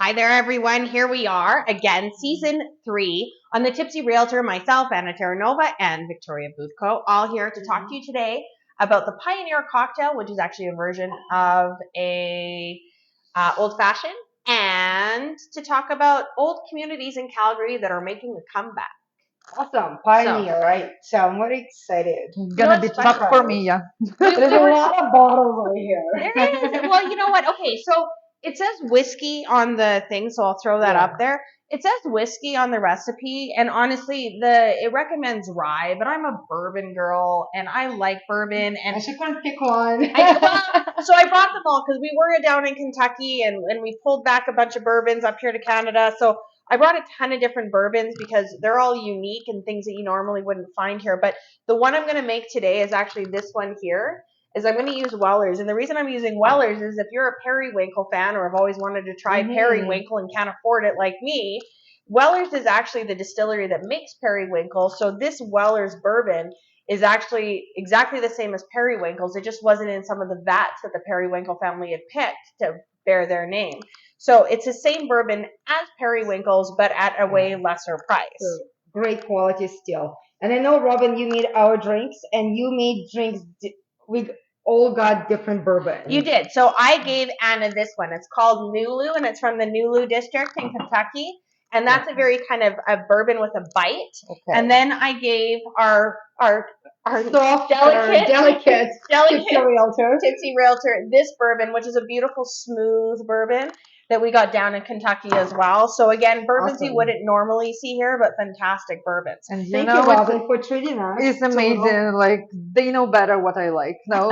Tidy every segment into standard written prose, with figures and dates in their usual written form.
Hi there, everyone. Here we are again, season 3 on the Tipsy Realtor. Myself, Anna Terranova, and Victoria Boothco, all here to talk to you today about the Pioneer cocktail, which is actually a version of a old fashioned, and to talk about old communities in Calgary that are making a comeback. Awesome. Pioneer, right? So I'm very excited. It's gonna be tough for me, yeah. There's a lot of bottles over here. There is. Well, you know what? Okay, so it says whiskey on the thing, so I'll throw that up there. It says whiskey on the recipe, and honestly, it recommends rye, but I'm a bourbon girl, and I like bourbon. And I should go and pick one. So I brought them all because we were down in Kentucky, and we pulled back a bunch of bourbons up here to Canada. So I brought a ton of different bourbons because they're all unique and things that you normally wouldn't find here. But the one I'm going to make today is actually this one here. Is I'm going to use Weller's. And the reason I'm using Weller's is if you're a Periwinkle fan or have always wanted to try Periwinkle and can't afford it like me, Weller's is actually the distillery that makes Periwinkle. So this Weller's bourbon is actually exactly the same as Periwinkle's. It just wasn't in some of the vats that the Periwinkle family had picked to bear their name. So it's the same bourbon as Periwinkle's, but at a way lesser price. So great quality still. And I know, Robin, you made our drinks, and you made drinks. We all got different bourbon. You did. So I gave Anna this one. It's called Nulu, and it's from the Nulu district in Kentucky. And that's a very kind of a bourbon with a bite. Okay. And then I gave our soft, delicate Tipsy Realtor. Tipsy Realtor this bourbon, which is a beautiful smooth bourbon that we got down in Kentucky as well. So again, bourbons you wouldn't normally see here, but fantastic bourbons. And Thank you, Robin, for treating us. It's amazing. Like they know better what I like. No,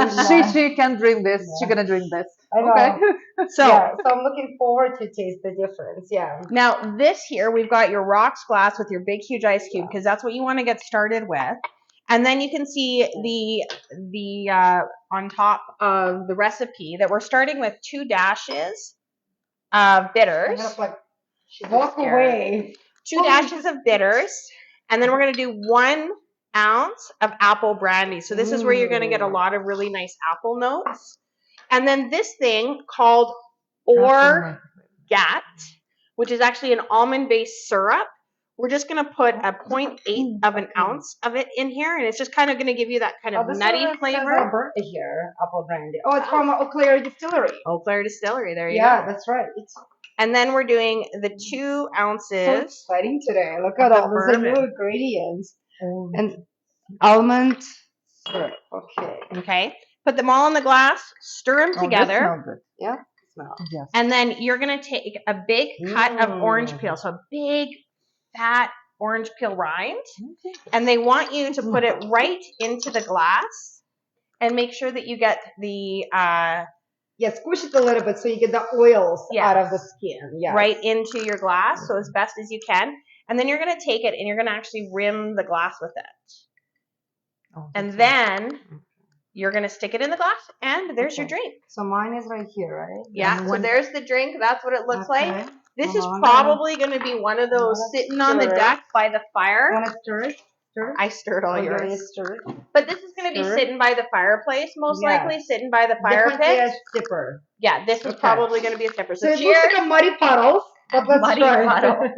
she can drink this. She's gonna drink this. I know. Okay. So I'm looking forward to taste the difference. Yeah. Now this here, we've got your rocks glass with your big huge ice cube because that's what you want to get started with. And then you can see the on top of the recipe that we're starting with 2 dashes of bitters. Walk away. 2 dashes of bitters, and then we're going to do 1 ounce of apple brandy. So this is where you're going to get a lot of really nice apple notes. And then this thing called Orgat, which is actually an almond-based syrup. We're just going to put a 0.8 of an ounce of it in here, and it's just kind of going to give you that kind of nutty flavor. Here, apple brandy. Oh, it's from Eau Claire Distillery. Eau Claire Distillery, there you go. Yeah, that's right. And then we're doing the 2 ounces. So exciting today. Look at all those new ingredients. And almond syrup. Okay. Put them all in the glass. Stir them together. That good. Yeah. Yes. And then you're going to take a big cut of orange peel. So a big, fat orange peel rind. And they want you to put it right into the glass and make sure that you get the... squish it a little bit so you get the oils out of the skin. Yeah. Right into your glass, so as best as you can. And then you're going to take it and you're going to actually rim the glass with it. And then you're going to stick it in the glass, and there's your drink. So mine is right here, right? Yeah, so there's the drink. That's what it looks like. This is probably going to be one of those sitting on the deck by the fire. Want to stir it? I stirred all yours. Stir it. But this is going to be sitting by the fireplace, most likely, sitting by the fire pit. Sipper. Yeah, this is probably going to be a sipper. So it looks like a muddy puddle, but let's muddy try. puddle.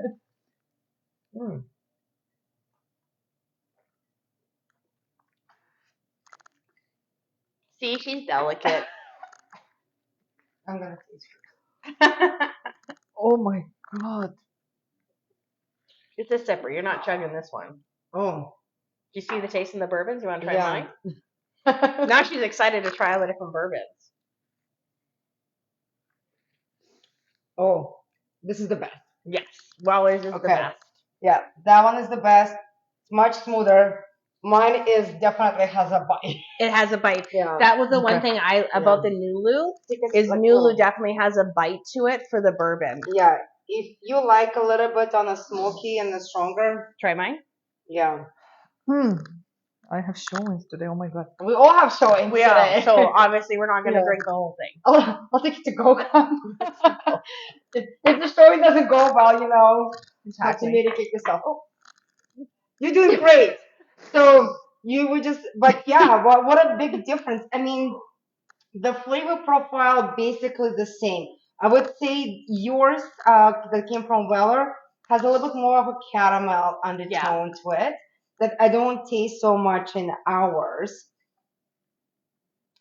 See, she's delicate. I'm going to taste it. Oh my God. It's a sipper. You're not chugging this one. Oh. Do you see the taste in the bourbons? You want to try mine? Now she's excited to try all the different bourbons. Oh, this is the best. Yes. Weller's is the best. Yeah, that one is the best. It's much smoother. Mine definitely has a bite. It has a bite. Yeah. That was the one thing about the Nulu is Nulu definitely has a bite to it for the bourbon. Yeah. If you like a little bit on a smoky and a stronger. Try mine? Yeah. I have showings today. Oh my God. We all have showings today. So obviously we're not going to drink the whole thing. Oh, I'll take it to go. If the showing doesn't go well, you know, you have to mitigate yourself. Oh, you're doing great. So you would just, but yeah, what a big difference. I mean, the flavor profile basically the same. I would say yours, that came from Weller, has a little bit more of a caramel Yeah. undertone to it that I don't taste so much in ours.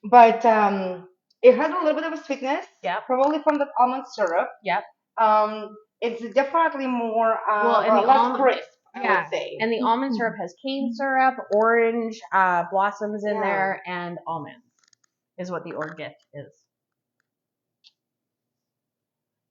But it has a little bit of a sweetness, Yep. probably from the almond syrup. Yep. It's definitely more Well, and the less almond, crisp, I would yeah, say. and the almond syrup has cane syrup, orange blossoms in Yeah. there, and almonds is what the orgeat is.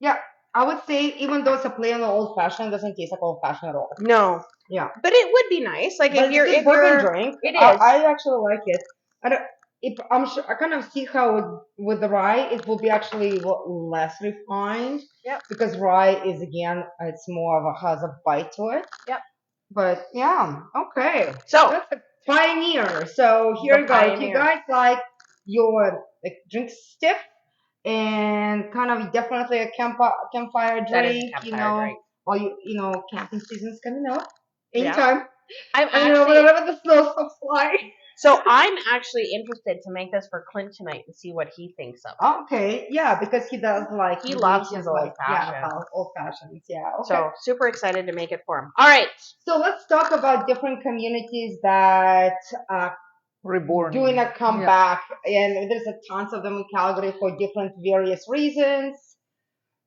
Yeah, I would say even though it's a play on the old fashioned, it doesn't taste like old fashioned at all. No, Yeah, but it would be nice. Like but if you're it's a if bourbon you're, drink. it is. I actually like it. I don't, if I'm sure I kind of see how with the rye it will be actually less refined. Yep. Because rye is again it's more of a has a bite to it. Yep. But yeah, okay. So That's a pioneer. So here The you go. If you pioneer. guys like your like drink stiff and kind of definitely a campfire That is a drink, campfire drink. while camping season's coming up. Yeah. Anytime. I'm And actually whenever the snow stops flying. so I'm actually interested to make this for Clint tonight and see what he thinks of it. Okay, yeah, because he does like He loves his old yeah, fashioned. old fashions, yeah. Okay. So super excited to make it for him. All right. So let's talk about different communities that Reborn. doing a comeback, and there's a tons of them in Calgary for different various reasons.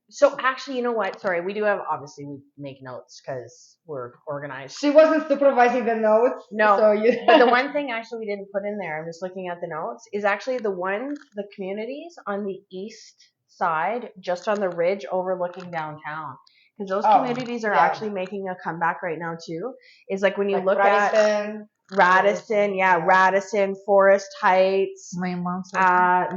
So actually, you know what? Sorry, we do have obviously we make notes because we're organized. She wasn't supervising the notes. No, So you. but the one thing actually we didn't put in there, I'm just looking at the notes, is actually the communities on the east side, just on the ridge overlooking downtown. Because those communities are actually making a comeback right now too. Is like when you look Radisson, at Radisson, Radisson, Forest Heights, Maymount.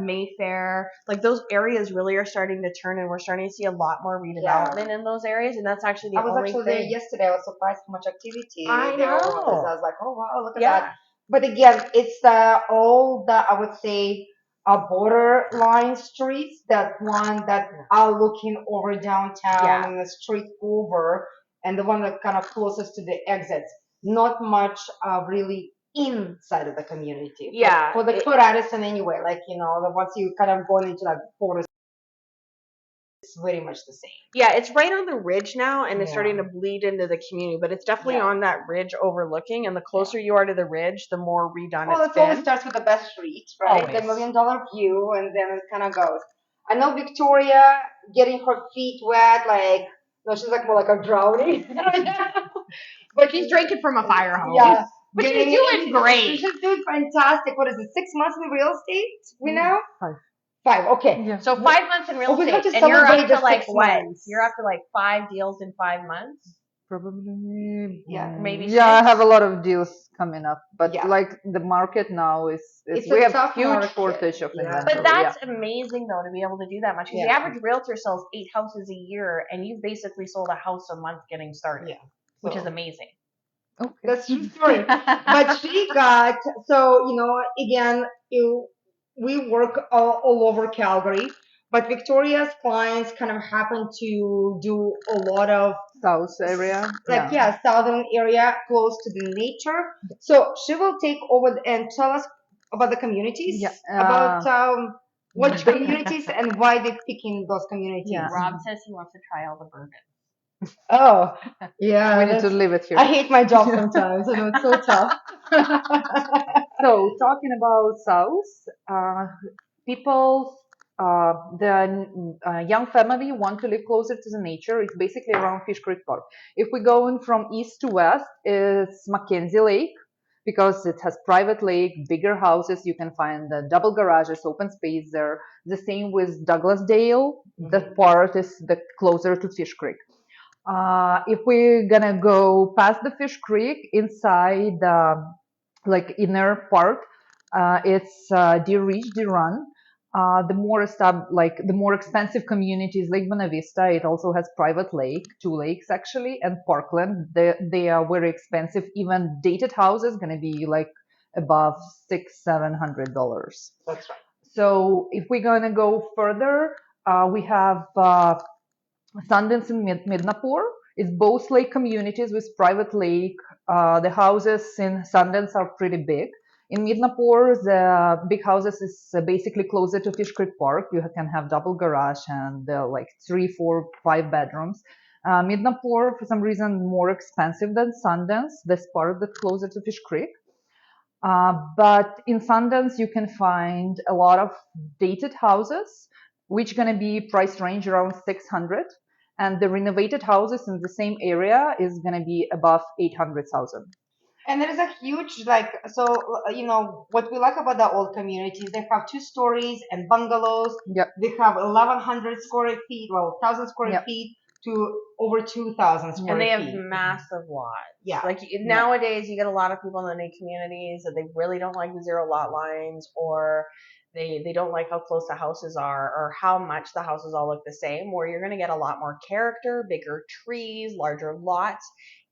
Mayfair, like those areas really are starting to turn, and we're starting to see a lot more redevelopment in those areas, and that's actually the I was only actually thing. there yesterday. I was surprised how much activity I there was. know. I was like, oh wow, look at Yeah. that. But again, it's all the I would say borderline streets. That one that are looking over downtown and the street over, and the one that kind of closest to the exits. Not much really inside of the community. Yeah. For Addison anyway, like the once you kind of going into like Forest, it's very much the same. Yeah, it's right on the ridge now, and it's Yeah. starting to bleed into the community, but it's definitely Yeah. on that ridge overlooking, and the closer you are to the ridge, the more redone Well, it's it always been. starts with the best street, right? Always. The $1 million view, and then it kind of goes. I know Victoria getting her feet wet, like no, she's like more like a drowning. But she's drinking from a fire hose. Yeah, But she's doing great. She's doing fantastic. What is it? 6 months in real estate? We know 5. 5. Okay. Yeah. So 5 months in real Well, we have estate, to and you're up celebrate to the like 6 what? months. You're up to like 5 deals in 5 months. Probably. Yeah. Maybe Yeah, I 6? have a lot of deals coming up, but Yeah. like the market now is It's we a have tough huge market. shortage of Yeah. inventory. But that's amazing though to be able to do that much, because the Yeah. average realtor sells 8 houses a year, and you've basically sold a house a month getting started, Yeah. which is So- amazing. Okay. That's true story. But she got again, we work all over Calgary, but Victoria's clients kind of happen to do a lot of South area. southern area close to the nature. So she will take over and tell us about the communities, Yeah, about which communities and why they're picking those communities. Yeah. Rob says he wants to try all the bourbon. Oh, yeah. We need to leave it here. I hate my job sometimes. I know it's so tough. So talking about South, people, the young family want to live closer to the nature. It's basically around Fish Creek Park. If we're going from east to west, it's Mackenzie Lake, because it has private lake, bigger houses. You can find the double garages, open space there. The same with Douglasdale. That part is the closer to Fish Creek. If we're gonna go past the Fish Creek inside, like inner park, it's Deer Ridge, Deer Run. The more expensive communities like Buena Vista. It also has private lake, 2 lakes actually, and Parkland. They are very expensive. Even dated houses gonna be like above $600-700. That's right. So if we're gonna go further, we have Sundance and Midnapore. It's both lake communities with private lake. The houses in Sundance are pretty big. In Midnapore, the big houses is basically closer to Fish Creek Park. You can have double garage and like 3, 4, 5 bedrooms. Midnapore, for some reason, more expensive than Sundance. This part that's closer to Fish Creek. But in Sundance, you can find a lot of dated houses, which going to be price range around 600, and the renovated houses in the same area is going to be above 800,000. And there is a huge what we like about the old communities, they have 2 stories and bungalows. Yep. They have 1,100 square feet, well, 1,000 square Yep. feet to over 2,000 square And they have feet. massive lots. Yeah. Like nowadays, you get a lot of people in the new communities that they really don't like the zero lot lines, or they don't like how close the houses are, or how much the houses all look the same. Where you're going to get a lot more character, bigger trees, larger lots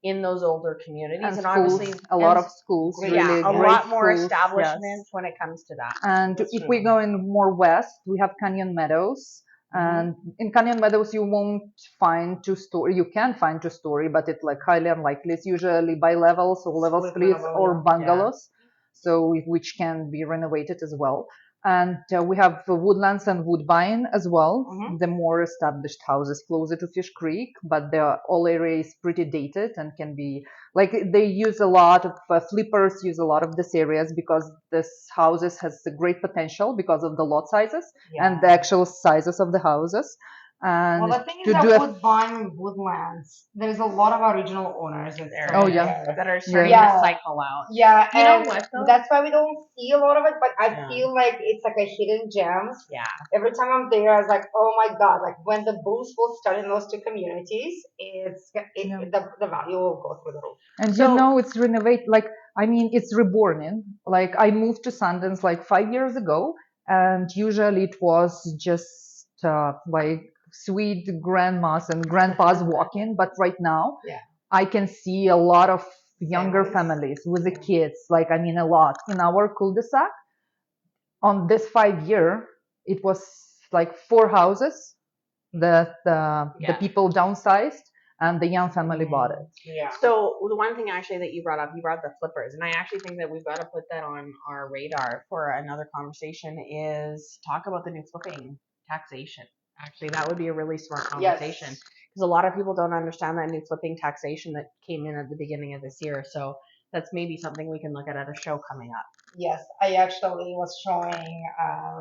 in those older communities, And schools, obviously a lot of schools, Great- really a great lot more schools, establishments yes. when it comes to that. And That's if true. we go in more west, we have Canyon Meadows. And in Canyon Meadows, you won't find 2-story. You can find 2-story, but it's like highly unlikely. It's usually by levels or level Split splits level, or yeah. bungalows, so which can be renovated as well. And we have Woodlands and Woodbine as well, the more established houses closer to Fish Creek, but the whole area is pretty dated and can be like they use a lot of flippers use a lot of this areas because this houses has a great potential because of the lot sizes and the actual sizes of the houses. And Well, the thing is to that do a Woodbine Woodlands, there's a lot of original owners that's There still Oh, yeah. there. that are starting Yeah. to cycle out. Yeah, You know and what, though? that's why we don't see a lot of it. But I Yeah. feel like it's like a hidden gems. Yeah. Every time I'm there, I was like, oh my god! Like when the boost will start in those 2 communities, Yeah. the value will go through the roof. And So- it's renovate like I mean it's reborn in like I moved to Sundance like 5 years ago, and usually it was just like sweet grandmas and grandpas walking, but right now Yeah. I can see a lot of younger Families. families with the kids, like I mean a lot in our cul-de-sac. On this 5 year, it was like 4 houses that the Yeah. people downsized and the young family bought it. Yeah. So the one thing actually that you brought up the flippers, and I actually think that we've got to put that on our radar for another conversation. Is talk about the new flipping taxation. Actually, that would be a really smart conversation because a lot of people don't understand that new flipping taxation that came in at the beginning of this year. So that's maybe something we can look at a show coming up. Yes, I actually was showing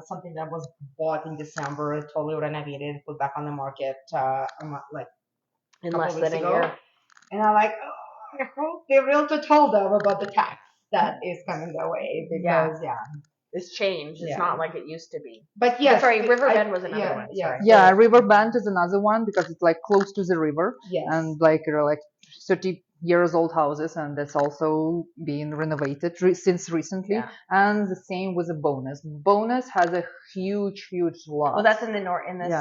something that was bought in December, totally renovated, put back on the market like In couple less weeks than a ago. year. And I'm like, oh, I hope the realtor told them about the tax that is coming their way because It's changed. It's Yeah. not like it used to be. But yes, Sorry, the- Riverbend I- was another one. Yeah, Sorry. Yeah, Riverbend is another one because it's like close to the river yes, and like 30 years old houses, and that's also being renovated since recently. Yeah. And the same with the Bonus. Bonus has a huge lot. Well, that's in the northwest.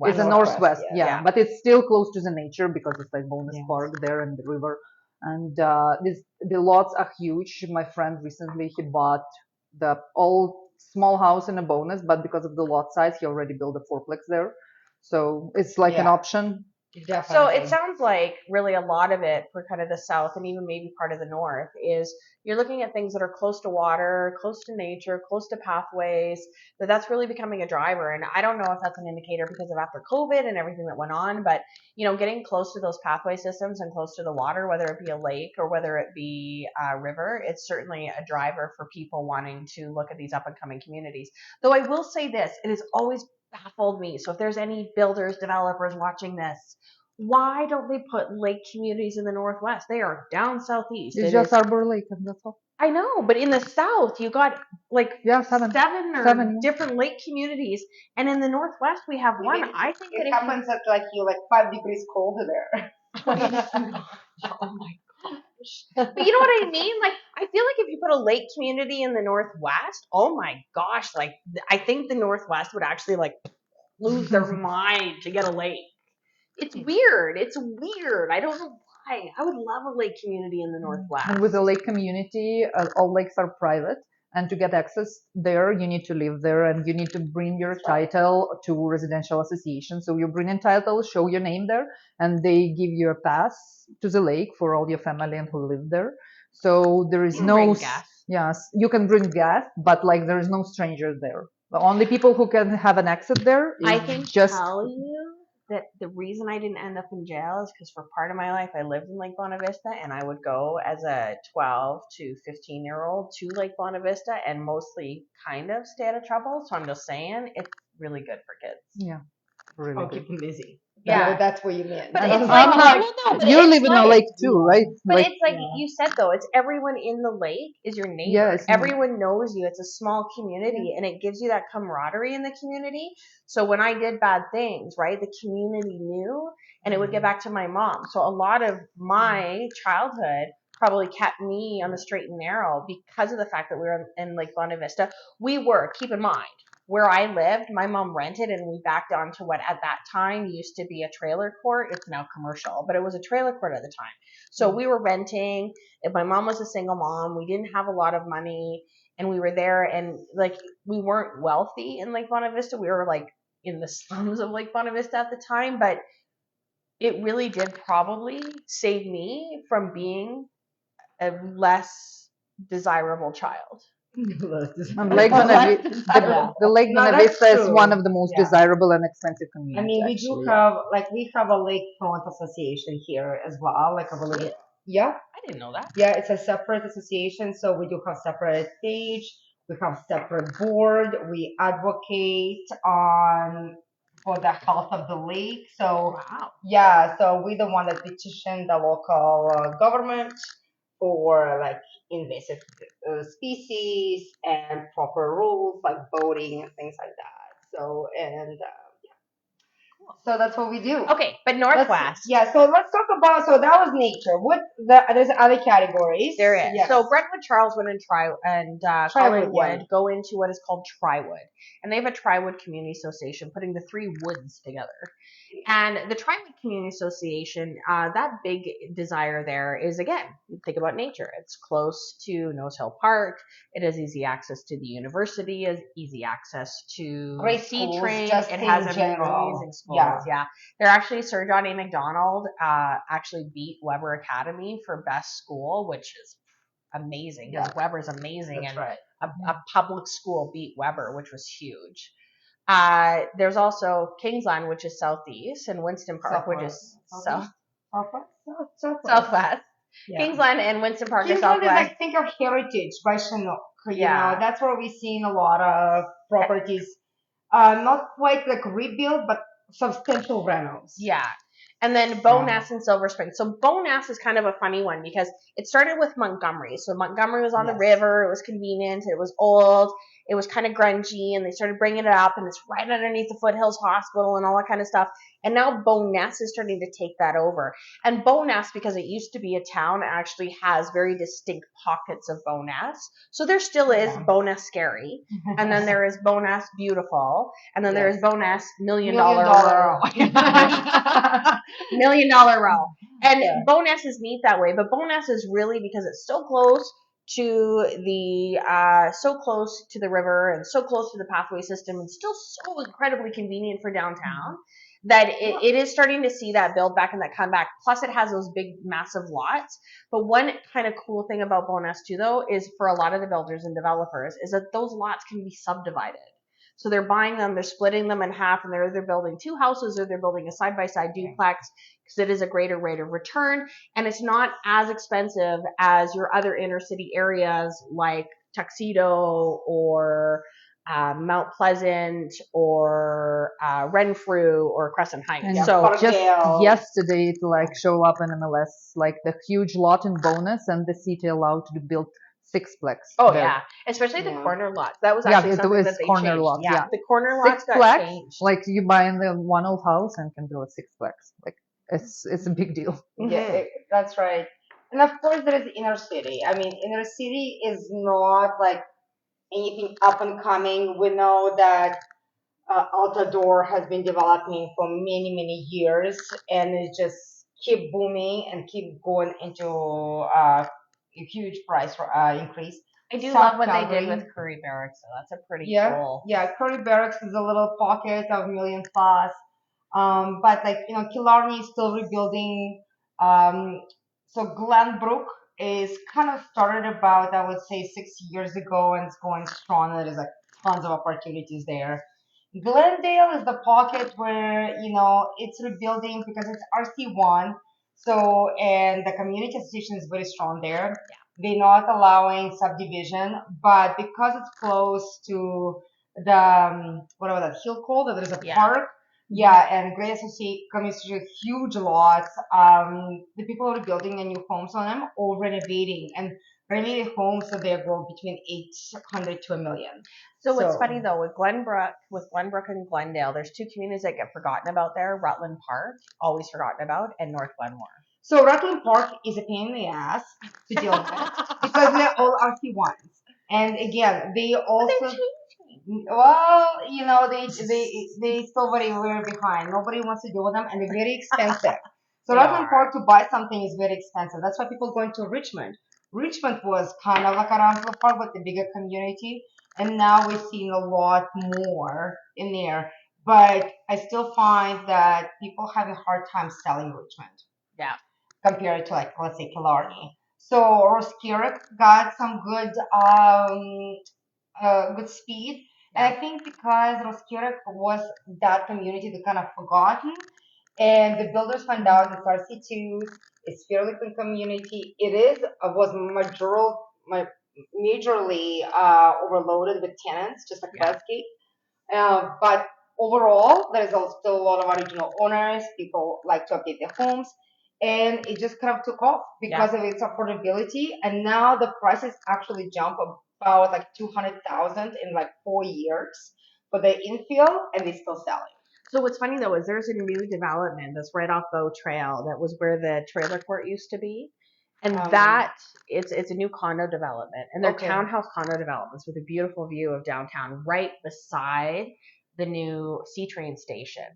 It's a Northwest, northwest, yeah. but it's still close to the nature because it's like Bonus Yes. Park there and the river. And the lots are huge. My friend recently he bought the old small house in a Bonus, but because of the lot size, he already built a fourplex there. So it's like an Yeah. option. Definitely. So it sounds like really a lot of it for kind of the south and even maybe part of the north is you're looking at things that are close to water, close to nature, close to pathways, that's really becoming a driver. And I don't know if that's an indicator because of after COVID and everything that went on, but getting close to those pathway systems and close to the water, whether it be a lake or whether it be a river, it's certainly a driver for people wanting to look at these up and coming communities. Though I will say this, it has always baffled me. So if there's any builders, developers watching this, why don't they put lake communities in the northwest? They are down southeast. It's just Arbor Lake, and that's all. I know, but in the south, you got like seven different lake communities, and in the northwest, we have one. I think it that happens at like 5 degrees colder there. oh my gosh. But you know what I mean? Like, I feel like if you put a lake community in the northwest, oh my gosh, like I think the northwest would actually like lose their mind to get a lake. It's weird. I don't know why. I would love a lake community in the northwest. And with the lake community, all lakes are private. And to get access there, you need to live there and you need to bring your title to residential association. So you bring in title, show your name there, and they give you a pass to the lake for all your family and who live there. So there is no gas. Yes, you can bring guests, but like there is no stranger there. The only people who can have an exit there I is can just tell you that the reason I didn't end up in jail is because for part of my life I lived in Lake Bonavista and I would go as a 12 to 15-year-old to Lake Bonavista and mostly kind of stay out of trouble. So I'm just saying it's really good for kids. yeah, really Oh, good. keep them busy. Yeah. That's what you meant. But I'm it's like, not. well, no, but You it's live in a like, lake too, right? but Like it's like Yeah. you said though, it's everyone in the lake is your neighbor. yes, Everyone knows you. It's a small community and it gives you that camaraderie in the community. So when I did bad things, right, the community knew and it would get back to my mom. So a lot of my childhood probably kept me on the straight and narrow because of the fact that we were in Lake Bonavista. We were, keep in mind, where I lived, my mom rented and we backed onto what at that time used to be a trailer court. It's now commercial, but it was a trailer court at the time. So we were renting. If my mom was a single mom, we didn't have a lot of money and we were there and like we weren't wealthy in Lake Bonavista. We were like in the slums of Lake Bonavista at the time, but it really did probably save me from being a less desirable child. and Lake Bonavista, Yeah. the Lake No, that's Bonavista is one true. of the most Yeah. desirable and expensive I communities. mean, we Actually, do have like we have a lakefront association here as well, like a really yeah, I didn't know that. yeah. It's a separate association, so we do have separate page. We have separate board. We advocate on for the health of the lake. So Wow. yeah, so we're the one that petition the local government for like invasive species and proper rules like boating and things like that. So and so that's what we do. Okay, but Let's, Northwest. yeah, so let's talk about, so that was nature. There's other categories. There is. Yes. So Brentwood, Charleswood, and Trywood, yeah. Collingwood go into what is called Trywood, and they have a Trywood Community Association, putting the three woods together. And the Trywood Community Association, that big desire there is again, think about nature. It's close to Nose Hill Park. It has easy access to the university, has easy access to Great C schools, train. just It in has general. amazing schools. Yeah. Yeah. They're actually Sir John A. Macdonald actually beat Weber Academy for best school, which is amazing because Weber's amazing. That's and right. a public school beat Weber, which was huge. There's also Kingsland, which is southeast, and Winston Park, which is southwest. Yeah. Kingsland and Winston Park are Kingsland is southwest. like, think of heritage by Chinook. You Yeah. know, that's where we've seen a lot of properties, not quite like rebuilt, but substantial renos. Yeah. And then Bowness and Silver Spring. So Bowness is kind of a funny one because it started with Montgomery. So Montgomery was on the river. It was convenient. It was old. It was kind of grungy, and they started bringing it up, and it's right underneath the Foothills Hospital and all that kind of stuff. And now Bowness is starting to take that over. And Bowness, because it used to be a town, actually has very distinct pockets of Bowness. So there still is Bowness Scary, and then there is Bowness Beautiful, and then there is Bowness Million Dollar Row. $1 million row. And Bowness is neat that way, but Bowness is really because it's so close to the river and so close to the pathway system and still so incredibly convenient for downtown that it is starting to see that build back and that come back. Plus it has those big massive lots. But one kind of cool thing about Bowness too though is for a lot of the builders and developers is that those lots can be subdivided. So they're buying them, they're splitting them in half, and they're either building two houses or they're building a side-by-side duplex because it is a greater rate of return, and it's not as expensive as your other inner city areas like Tuxedo or Mount Pleasant or Renfrew or Crescent Heights. and So just yesterday it like show up in MLS like the huge lot in Bonus, and the city allowed to build sixplex. Oh there. yeah, especially the corner lots. That was actually something that they corner changed. lots. Yeah, the corner lots got sixplex, changed. like you buy in the one old house and can build a sixplex. Like it's a big deal. Yeah, that's right. And of course, there is inner city. I mean, inner city is not like anything up and coming. We know that Altador has been developing for many, many years, and it just keep booming and keep going into a huge price increase. I do South love what Calgary. they did with Curry Barracks, so that's a pretty cool. Yeah, Curry Barracks is a little pocket of million plus. But like, Killarney is still rebuilding. So Glenbrook is kind of started about, I would say, 6 years ago, and it's going strong. There's like tons of opportunities there. Glendale is the pocket where, it's rebuilding because it's RC1. So, and the community association is very strong there. They're not allowing subdivision, but because it's close to the, whatever that hill called, that there's a park. Yeah, and Great Associate community, huge lots. The people are building a new homes on them or renovating. And renovated homes, so they go between 800 to a million. So what's funny though, with Glenbrook and Glendale, there's two communities that get forgotten about there. Rutland Park, always forgotten about, and North Glenmore. So Rutland Park is a pain in the ass to deal with because they're all RC1s. And again, they also, well, they still very behind. Nobody wants to deal with them, and they're very expensive. So Rutland Park, to buy something is very expensive. That's why people go into Richmond. Richmond was kind of like a Rutland Park, but the bigger community, and now we're seeing a lot more in there. But I still find that people have a hard time selling Richmond. Yeah. Compared to, like, let's say, Killarney. So Roskirk got some good speed. And I think because Roskirk was that community that kind of forgotten, and the builders found out it's RC2, it's fairly clean community. It was majorly overloaded with tenants, just like Westgate. But overall, there's still a lot of original owners. People like to update their homes. And it just kind of took off because of its affordability. And now the prices actually jump about like 200,000 in like 4 years for the infill, and they're still selling. So what's funny though is there's a new development that's right off Bow Trail that was where the trailer court used to be. And it's a new condo development, and they're townhouse condo developments with a beautiful view of downtown right beside the new C train station.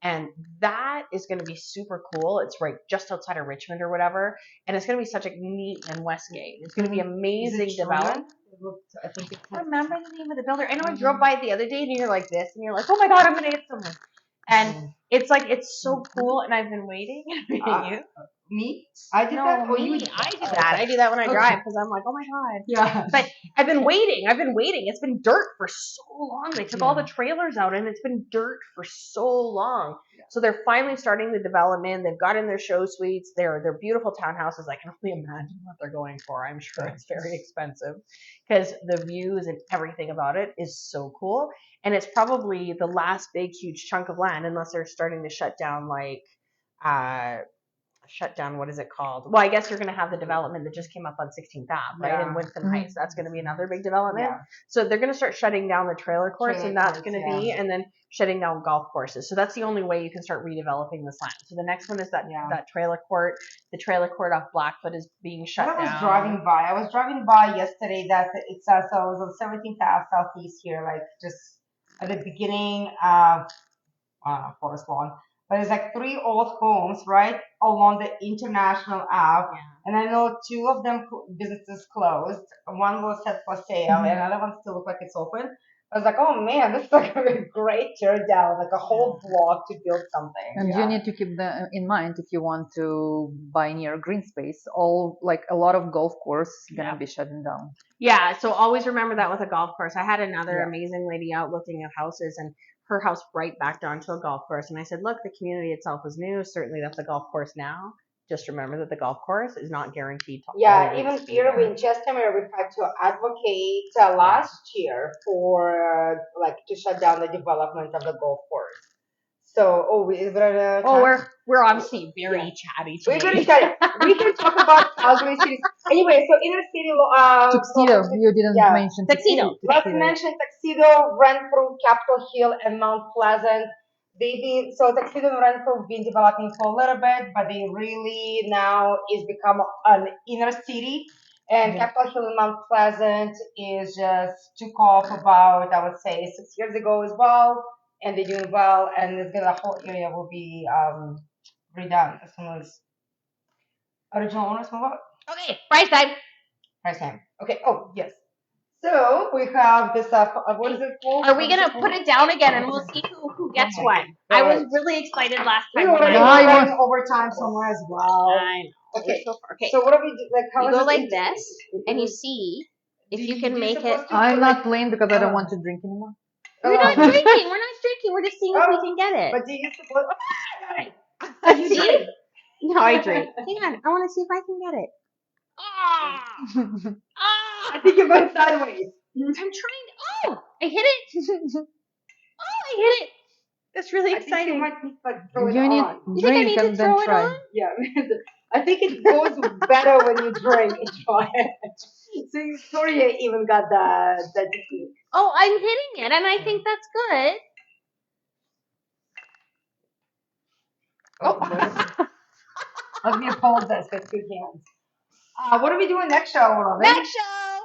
And that is going to be super cool. It's right just outside of Richmond or whatever, and it's going to be such a neat and Westgate. It's going to be amazing development. I remember the name of the builder. I know I drove by it the other day, and you're like this, and you're like, oh my god, I'm going to hit someone. And it's like, it's so cool, and I've been waiting. You? Me? I did that? Oh, you? I do that. I do that when I drive because I'm like, oh my god. Yeah. But I've been waiting. It's been dirt for so long. They took all the trailers out, and it's been dirt for so long. So they're finally starting the development. They've got in their show suites. They're beautiful townhouses. I can only imagine what they're going for. I'm sure it's very expensive because the views and everything about it is so cool. And it's probably the last big, huge chunk of land, unless they're starting to shut down what is it called? Well, I guess you're going to have the development that just came up on 16th Ave, right? In Winston Heights. That's going to be another big development. Yeah. So they're going to start shutting down the trailer courts, and that's going to be, and then shutting down golf courses. So that's the only way you can start redeveloping this land. So the next one is that trailer court. The trailer court off Blackfoot is being shut down. I was driving by yesterday that it says, so I was on 17th Ave Southeast here, like just at the beginning of Forest Lawn. But there's like 3 old homes right along the International Ave, and I know 2 of them businesses closed. One was set for sale, and another one still looks like it's open. I was like, oh man, this is like a great tear down, like a whole block to build something. And you need to keep that in mind if you want to buy near green space. A lot of golf course gonna be shutting down. Yeah, so always remember that with a golf course. I had another amazing lady out looking at houses, and her house right backed onto a golf course. And I said, look, the community itself is new. Certainly that's a golf course now. Just remember that the golf course is not guaranteed to even here in Winchester, we've had to advocate last year for to shut down the development of the golf course. So, is there we're obviously very chatty today. We're very chatty. We can talk about Calgary cities. Anyway, so inner city. Tuxedo. You didn't mention Tuxedo. Let's mention Tuxedo, Renfrew, Capitol Hill, and Mount Pleasant. Tuxedo and Renfrew have been developing for a little bit, but they really now is become an inner city. And Capitol Hill and Mount Pleasant is just took off about, I would say, 6 years ago as well. And they're doing well, and the whole area will be redone as soon as original owners move out. Okay, price time. Price time. Okay. Oh yes. So we have this. What is it called? Are we gonna put it down again, and we'll see who gets one? I was really excited last time. We were running overtime somewhere as well. I know. Okay. So far. Okay. So what do we do? Like, how You is go it? like this, and you see if you can make it. I'm not playing because I don't want to drink anymore. We're not drinking. We're not drinking. We're just seeing if we can get it. But do you suppose? Oh, You drink? No, I drink. Hang on. I want to see if I can get it. I think you're going sideways. I'm trying. Oh, I hit it. Oh, I hit it. That's really I think exciting. you might need to like throw it You need on. You think I drink need to and throw then it try. on? Yeah, I think it goes better when you drink and try it. So Victoria even got the technique. Oh, I'm hitting it, and I think that's good. Oh, let me hold this with two hands. What are we doing next show, Robin? Next show,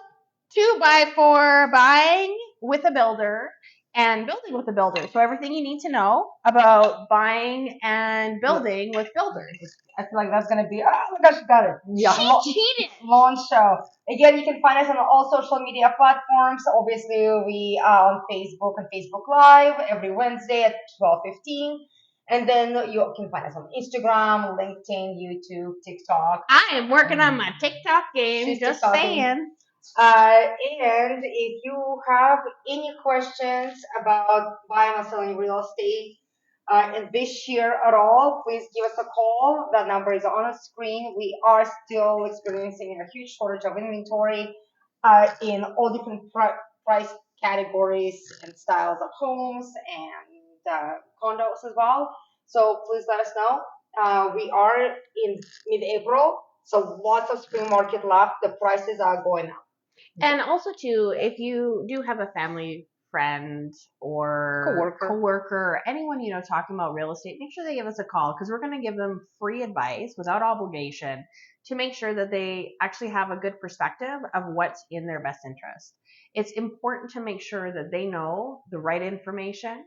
2x4 buying with a builder and building with a builder. So everything you need to know about buying and building with builders. I feel like that's gonna be. Oh my gosh, you got it. Yeah. She cheated. Launch show. Again, you can find us on all social media platforms. Obviously, we are on Facebook and Facebook Live every Wednesday at 12:15. And then you can find us on Instagram, LinkedIn, YouTube, TikTok. I am working on my TikTok game. She's Just TikToking. saying. And if you have any questions about buying or selling real estate in this year at all, please give us a call. That number is on the screen. We are still experiencing a huge shortage of inventory in all different price categories and styles of homes and condos as well. So please let us know. We are in mid-April, so lots of spring market left. The prices are going up. And also, too, if you do have a family friend or coworker or anyone you know talking about real estate, make sure they give us a call because we're going to give them free advice without obligation to make sure that they actually have a good perspective of what's in their best interest. It's important to make sure that they know the right information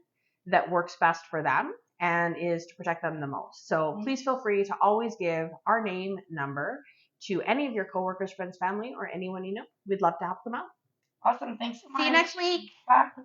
that works best for them and is to protect them the most. So please feel free to always give our name, number to any of your coworkers, friends, family, or anyone you know. We'd love to help them out. Awesome. Thanks so much. See you next week. Bye.